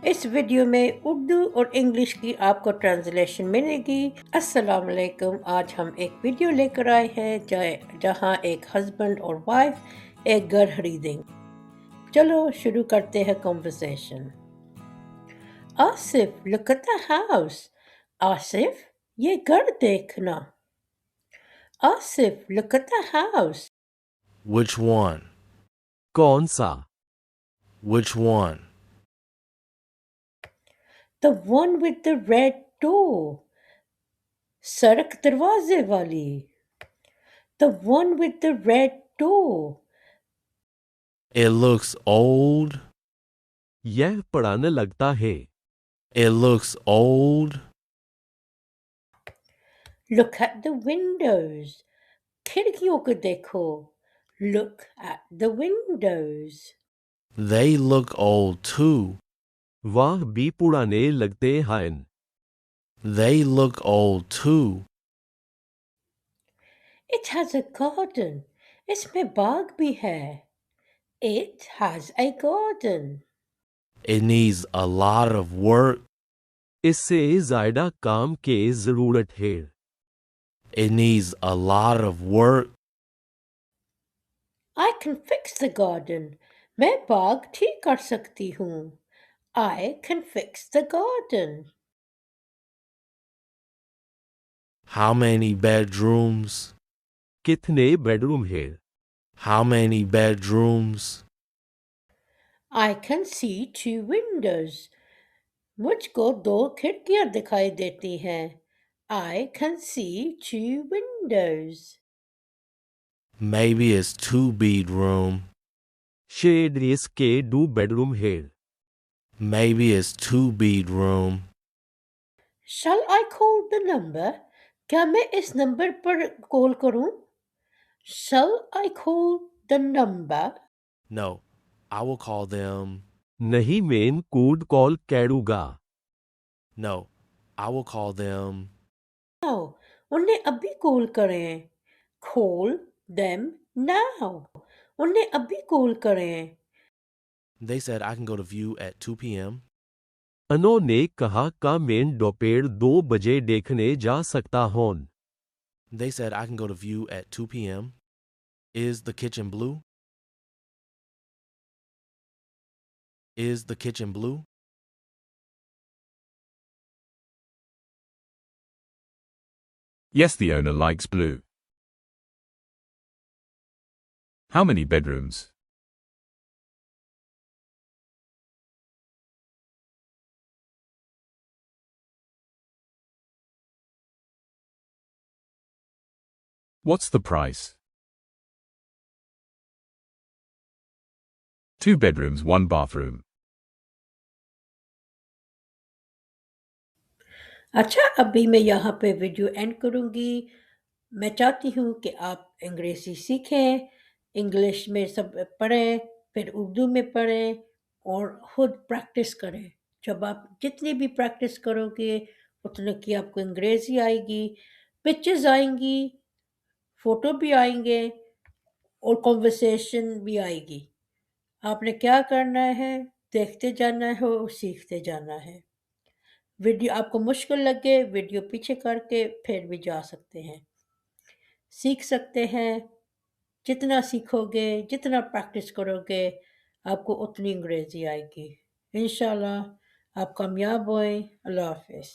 اس video میں اردو اور English کی آپ کو ٹرانسلیشن ملے گی۔ السلام علیکم، آج ہم ایک ویڈیو لے کر آئے ہیں جہاں ایک ہسبینڈ اور وائف ایک گھر خریدیں گے۔ چلو شروع کرتے ہیں conversation. Asif look at the house۔ Asif یہ گھر دیکھنا۔ Asif look at the house۔ Which one? کون سا؟ Which one? The one with the red door۔ سڑک دروازے والی۔ The one with the red door۔ It looks old. یہ پرانا لگتا ہے۔ It looks old. Look at the windows۔ کھڑکیوں کو دیکھو۔ Look at the windows۔ They look old too. وہ بھی پرانے لگتے ہیں۔ They look old too. It has a garden۔ اس میں باغ بھی ہے۔ It has a garden۔ It needs a lot of work. اس سے زیادہ کام کی ضرورت ہے۔ It needs a lot of work. I can fix the garden۔ میں باغ ٹھیک کر سکتی ہوں۔ I can fix the garden۔ How many bedrooms? کتنے بیڈ روم ہے؟ How many bedrooms? I can see 2 windows۔ مجھ کو 2 کھڑکیاں دکھائی دیتی ہیں۔ I can see 2 windows۔ Maybe it's 2 bedroom. شاید اس کے 2 بیڈ روم ہے۔ Maybe it's 2 bedroom. Shall I call the number؟ کیا میں اس نمبر پر کال کروں؟ Shall I call the number؟ No, I will call them. نہیں میں کوڈ کال کروں گا۔ No, I will call them. Now انہیں ابھی کال کریں۔ Call them now۔ انہیں ابھی کال کریں۔ They said I can go to view at 2 p.m. انہوں نے کہا کہ میں دوپہر 2 بجے دیکھنے جا سکتا ہوں۔ They said I can go to view at 2 p.m. Is the kitchen blue? Is the kitchen blue? Yes, the owner likes blue. How many bedrooms? What's the price? 2 bedrooms, 1 bathroom. اچھا، ابھی میں یہاں پہ ویڈیو اینڈ کروں گی۔ میں چاہتی ہوں کہ آپ انگریزی سیکھیں، انگلش میں سب پڑھیں، پھر اردو میں پڑھیں اور خود پریکٹس کریں۔ جب آپ جتنی بھی پریکٹس کرو گے اتنے کی آپ کو انگریزی آئے گی، پکچرز آئیں گی، فوٹو بھی آئیں گے اور کنورسیشن بھی آئے گی۔ آپ نے کیا کرنا ہے؟ دیکھتے جانا ہے اور سیکھتے جانا ہے۔ ویڈیو آپ کو مشکل لگے ویڈیو پیچھے کر کے پھر بھی جا سکتے ہیں، سیکھ سکتے ہیں۔ جتنا سیکھو گے، جتنا پریکٹس کرو گے، آپ کو اتنی انگریزی آئے گی۔ انشاءاللہ آپ کامیاب ہوئیں۔ اللہ حافظ۔